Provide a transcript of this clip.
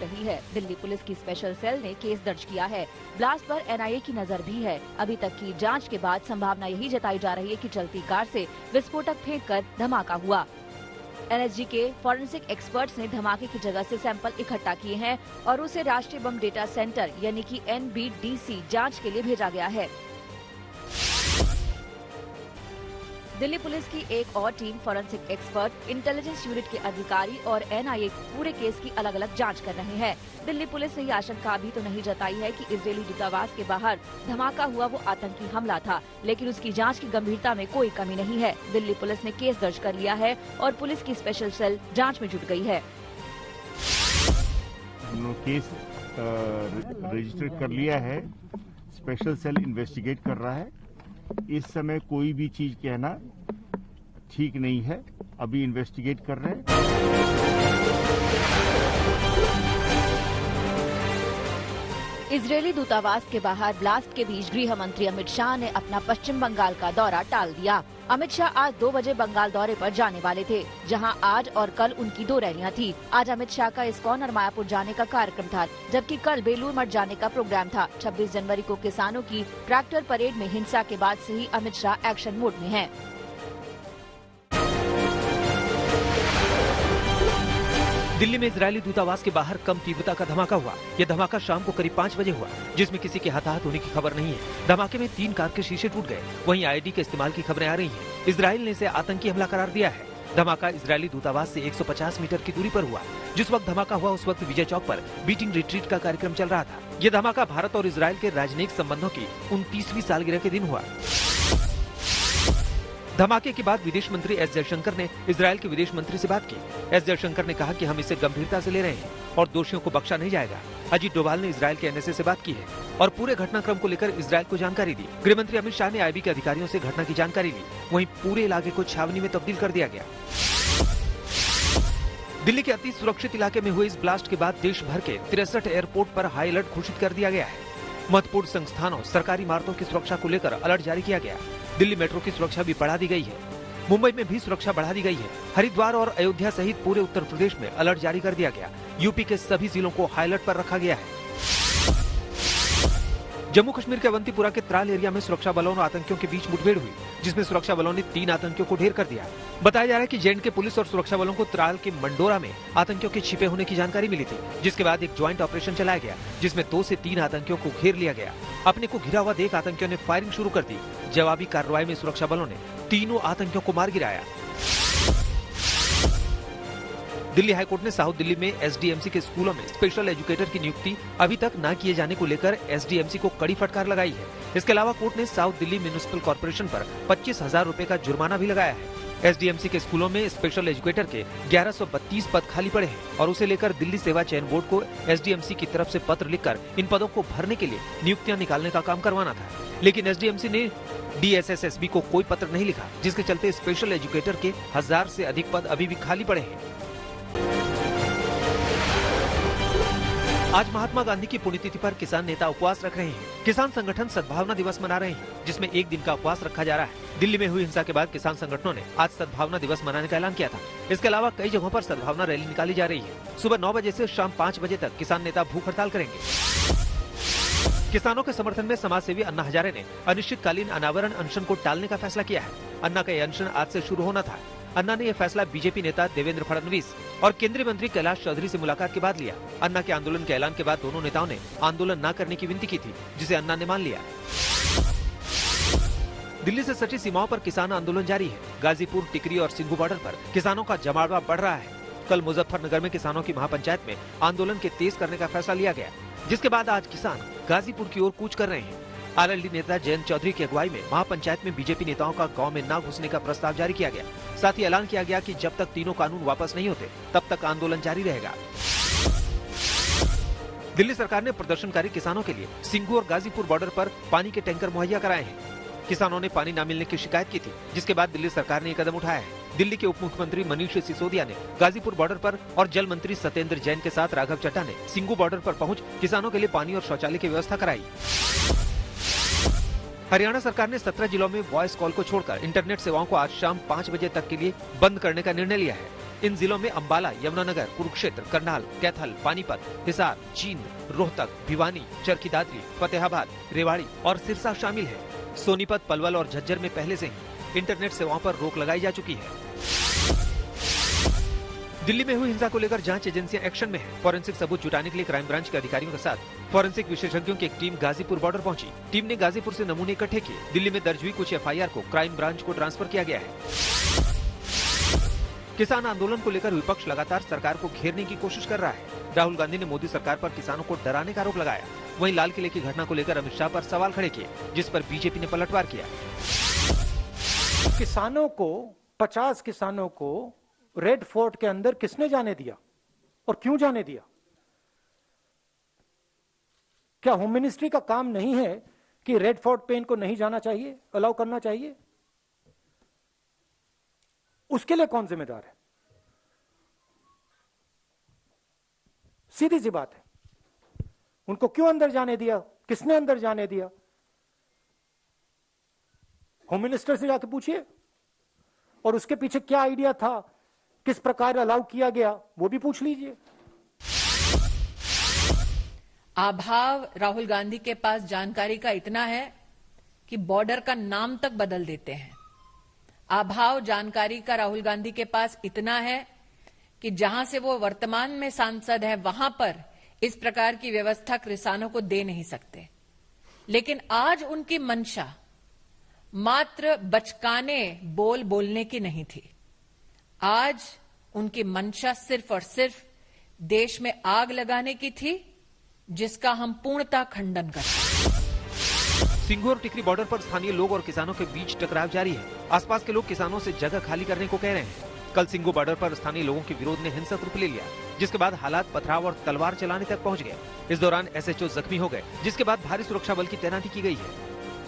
रही है। दिल्ली पुलिस की स्पेशल सेल ने केस दर्ज किया है। ब्लास्ट पर एनआईए की नजर भी है। अभी तक की जांच के बाद संभावना यही जताई जा रही है कि चलती कार से विस्फोटक फेंककर धमाका हुआ। एनएसजी के फॉरेंसिक एक्सपर्ट्स ने धमाके की जगह से सैंपल इकट्ठा किए हैं और उसे राष्ट्रीय बम डेटा सेंटर यानी कि NBDC जांच के लिए भेजा गया है। दिल्ली पुलिस की एक और team forensic expert, intelligence unit के अधिकारी और एनआईए पूरे केस की अलग अलग जांच कर रहे हैं। दिल्ली पुलिस ने ये आशंका अभी तो नहीं जताई है कि इजरायली दूतावास के बाहर धमाका हुआ वो आतंकी हमला था, लेकिन उसकी जांच की गंभीरता में कोई कमी नहीं है। दिल्ली पुलिस ने केस दर्ज कर लिया है और पुलिस की स्पेशल सेल जाँच में जुट गयी है। केस रजिस्टर कर लिया है, स्पेशल सेल इन्वेस्टिगेट कर रहा है। इस समय कोई भी चीज कहना ठीक नहीं है, अभी इन्वेस्टिगेट कर रहे हैं। इजरायली दूतावास के बाहर ब्लास्ट के बीच गृह मंत्री अमित शाह ने अपना पश्चिम बंगाल का दौरा टाल दिया। अमित शाह आज 2 बजे बंगाल दौरे पर जाने वाले थे, जहां आज और कल उनकी 2 रैलियां थी। आज अमित शाह का इस्कॉन और मायापुर जाने का कार्यक्रम था, जबकि कल बेलूर मठ जाने का प्रोग्राम था। 26 जनवरी को किसानों की ट्रैक्टर परेड में हिंसा के बाद से ही अमित शाह एक्शन मोड में हैं। दिल्ली में इजरायली दूतावास के बाहर कम तीव्रता का धमाका हुआ। यह धमाका शाम को करीब 5 बजे हुआ, जिसमें किसी के हताहत होने की खबर नहीं है। धमाके में 3 कार के शीशे टूट गए। वहीं आईडी के इस्तेमाल की खबरें आ रही हैं। इजरायल ने इसे आतंकी हमला करार दिया है। धमाका इजरायली दूतावास से 150 मीटर की दूरी पर हुआ। जिस वक्त धमाका हुआ उस वक्त विजय चौक पर बीटिंग रिट्रीट का कार्यक्रम चल रहा था। यह धमाका भारत और इजरायल के राजनयिक संबंधों की 29वीं सालगिरह के दिन हुआ। धमाके के बाद विदेश मंत्री एस जयशंकर ने इजरायल के विदेश मंत्री से बात की। एस जयशंकर ने कहा कि हम इसे गंभीरता से ले रहे हैं और दोषियों को बख्शा नहीं जाएगा। अजीत डोभाल ने इजरायल के एनएसए से बात की है और पूरे घटनाक्रम को लेकर इजरायल को जानकारी दी। गृह मंत्री अमित शाह ने आईबी के अधिकारियों से घटना की जानकारी ली। वहीं पूरे इलाके को छावनी में तब्दील कर दिया गया। दिल्ली के अति सुरक्षित इलाके में हुए इस ब्लास्ट के बाद देश भर के 63 एयरपोर्ट पर हाई अलर्ट घोषित कर दिया गया है। महत्वपूर्ण संस्थानों, सरकारी इमारतों की सुरक्षा को लेकर अलर्ट जारी किया गया। दिल्ली मेट्रो की सुरक्षा भी बढ़ा दी गई है। मुंबई में भी सुरक्षा बढ़ा दी गई है। हरिद्वार और अयोध्या सहित पूरे उत्तर प्रदेश में अलर्ट जारी कर दिया गया। यूपी के सभी जिलों को हाई अलर्ट पर रखा गया है। जम्मू कश्मीर के अवंतीपुरा के त्राल एरिया में सुरक्षा बलों और आतंकियों के बीच मुठभेड़ हुई, जिसमें सुरक्षा बलों ने 3 आतंकियों को ढेर कर दिया। बताया जा रहा है कि जेएंडके पुलिस और सुरक्षा बलों को त्राल के मंडोरा में आतंकियों के छिपे होने की जानकारी मिली थी, जिसके बाद एक ज्वाइंट ऑपरेशन चलाया गया, जिसमें 2 से 3 आतंकियों को घेर लिया गया। अपने को घिरा हुआ देख आतंकियों ने फायरिंग शुरू कर दी। जवाबी कार्रवाई में सुरक्षा बलों ने तीनों आतंकियों को मार गिराया। दिल्ली हाईकोर्ट ने साउथ दिल्ली में एसडीएमसी के स्कूलों में स्पेशल एजुकेटर की नियुक्ति अभी तक न किए जाने को लेकर एसडीएमसी को कड़ी फटकार लगाई है। इसके अलावा कोर्ट ने साउथ दिल्ली म्युनिसिपल कॉर्पोरेशन पर 25,000 रुपए का जुर्माना भी लगाया है। एसडीएमसी के स्कूलों में स्पेशल एजुकेटर के 1132 पद खाली पड़े हैं और उसे लेकर दिल्ली सेवा चयन बोर्ड को एसडीएमसी की तरफ से पत्र लिखकर इन पदों को भरने के लिए नियुक्तियां निकालने का काम करवाना था, लेकिन एसडीएमसी ने डीएसएसएसबी को कोई पत्र नहीं लिखा, जिसके चलते स्पेशल एजुकेटर के 1000 से अधिक पद अभी भी खाली पड़े हैं। आज महात्मा गांधी की पुण्यतिथि पर किसान नेता उपवास रख रहे हैं। किसान संगठन सद्भावना दिवस मना रहे हैं, जिसमें 1 दिन का उपवास रखा जा रहा है। दिल्ली में हुई हिंसा के बाद किसान संगठनों ने आज सद्भावना दिवस मनाने का ऐलान किया था। इसके अलावा कई जगहों पर सद्भावना रैली निकाली जा रही है। सुबह 9 बजे से शाम 5 बजे तक किसान नेता भूख हड़ताल करेंगे। किसानों के समर्थन में समाज सेवी अन्ना हजारे ने अनिश्चितकालीन अनावरण अनशन को टालने का फैसला किया है। अन्ना का यह अनशन आज से शुरू होना था। अन्ना ने यह फैसला बीजेपी नेता देवेंद्र फडणवीस और केंद्रीय मंत्री कैलाश चौधरी से मुलाकात के बाद लिया। अन्ना के आंदोलन के ऐलान के बाद दोनों नेताओं ने आंदोलन न करने की विनती की थी, जिसे अन्ना ने मान लिया। दिल्ली से सटी सीमाओं पर किसान आंदोलन जारी है। गाजीपुर, टिकरी और सिंघू बॉर्डर पर किसानों का जमावड़ा बढ़ रहा है। कल मुजफ्फरनगर में किसानों की महापंचायत में आंदोलन के तेज करने का फैसला लिया गया, जिसके बाद आज किसान गाजीपुर की ओर कूच कर रहे हैं। आरएलडी नेता जयंत चौधरी की अगुवाई में महापंचायत में बीजेपी नेताओं का गांव में न घुसने का प्रस्ताव जारी किया गया। साथ ही ऐलान किया गया कि जब तक तीनों कानून वापस नहीं होते तब तक आंदोलन जारी रहेगा। दिल्ली सरकार ने प्रदर्शनकारी किसानों के लिए सिंघू और गाजीपुर बॉर्डर पर पानी के टैंकर मुहैया कराए हैं। किसानों ने पानी न मिलने की शिकायत की थी, जिसके बाद दिल्ली सरकार ने ये कदम उठाया है। दिल्ली के उप मुख्यमंत्री मनीष सिसोदिया ने गाजीपुर बॉर्डर पर और जल मंत्री सत्येंद्र जैन के साथ राघव चड्ढा ने सिंघू बॉर्डर पर पहुंच किसानों के लिए पानी और शौचालय की व्यवस्था कराई। हरियाणा सरकार ने 17 जिलों में वॉइस कॉल को छोड़कर इंटरनेट सेवाओं को आज शाम 5 बजे तक के लिए बंद करने का निर्णय लिया है। इन जिलों में अंबाला, यमुनानगर, कुरुक्षेत्र, करनाल, कैथल, पानीपत, हिसार, जींद, रोहतक, भिवानी, चरखी दादरी, फतेहाबाद, रेवाड़ी और सिरसा शामिल है। सोनीपत, पलवल और झज्जर में पहले से ही इंटरनेट सेवाओं पर रोक लगाई जा चुकी है। दिल्ली में हुई हिंसा को लेकर जांच एजेंसियां एक्शन में है। फॉरेंसिक सबूत जुटाने के लिए क्राइम ब्रांच के अधिकारियों के साथ फॉरेंसिक विशेषज्ञों की एक टीम गाजीपुर बॉर्डर पहुंची। टीम ने गाजीपुर से नमूने इकट्ठे किए। दिल्ली में दर्ज हुई कुछ एफआईआर को क्राइम ब्रांच को ट्रांसफर किया गया है। किसान आंदोलन को लेकर विपक्ष लगातार सरकार को घेरने की कोशिश कर रहा है। राहुल गांधी ने मोदी सरकार पर किसानों को डराने का आरोप लगाया। वहीं लाल किले की घटना को लेकर अमित शाह पर सवाल खड़े किए, जिस पर बीजेपी ने पलटवार किया। किसानों को 50 किसानों को रेड फोर्ट के अंदर किसने जाने दिया और क्यों जाने दिया? क्या होम मिनिस्ट्री का काम नहीं है कि रेड फोर्ट पे इनको नहीं जाना चाहिए, अलाउ करना चाहिए? उसके लिए कौन जिम्मेदार है? सीधी सी बात है, उनको क्यों अंदर जाने दिया, किसने अंदर जाने दिया? होम मिनिस्टर से जाके पूछिए, और उसके पीछे क्या आइडिया था, किस प्रकार अलाउ किया गया, वो भी पूछ लीजिए। अभाव राहुल गांधी के पास जानकारी का इतना है कि बॉर्डर का नाम तक बदल देते हैं। अभाव जानकारी का राहुल गांधी के पास इतना है कि जहां से वो वर्तमान में सांसद है वहां पर इस प्रकार की व्यवस्था किसानों को दे नहीं सकते। लेकिन आज उनकी मंशा मात्र बचकाने बोलने की नहीं थी। आज उनकी मंशा सिर्फ और सिर्फ देश में आग लगाने की थी, जिसका हम पूर्णतः खंडन करते हैं। सिंघू और टिकरी बॉर्डर पर स्थानीय लोग और किसानों के बीच टकराव जारी है। आसपास के लोग किसानों से जगह खाली करने को कह रहे हैं। कल सिंघू बॉर्डर पर स्थानीय लोगों के विरोध ने हिंसक रूप ले लिया, जिसके बाद हालात पथराव और तलवार चलाने तक पहुंच गए। इस दौरान एसएचओ जख्मी हो गए, जिसके बाद भारी सुरक्षा बल की तैनाती की गई है।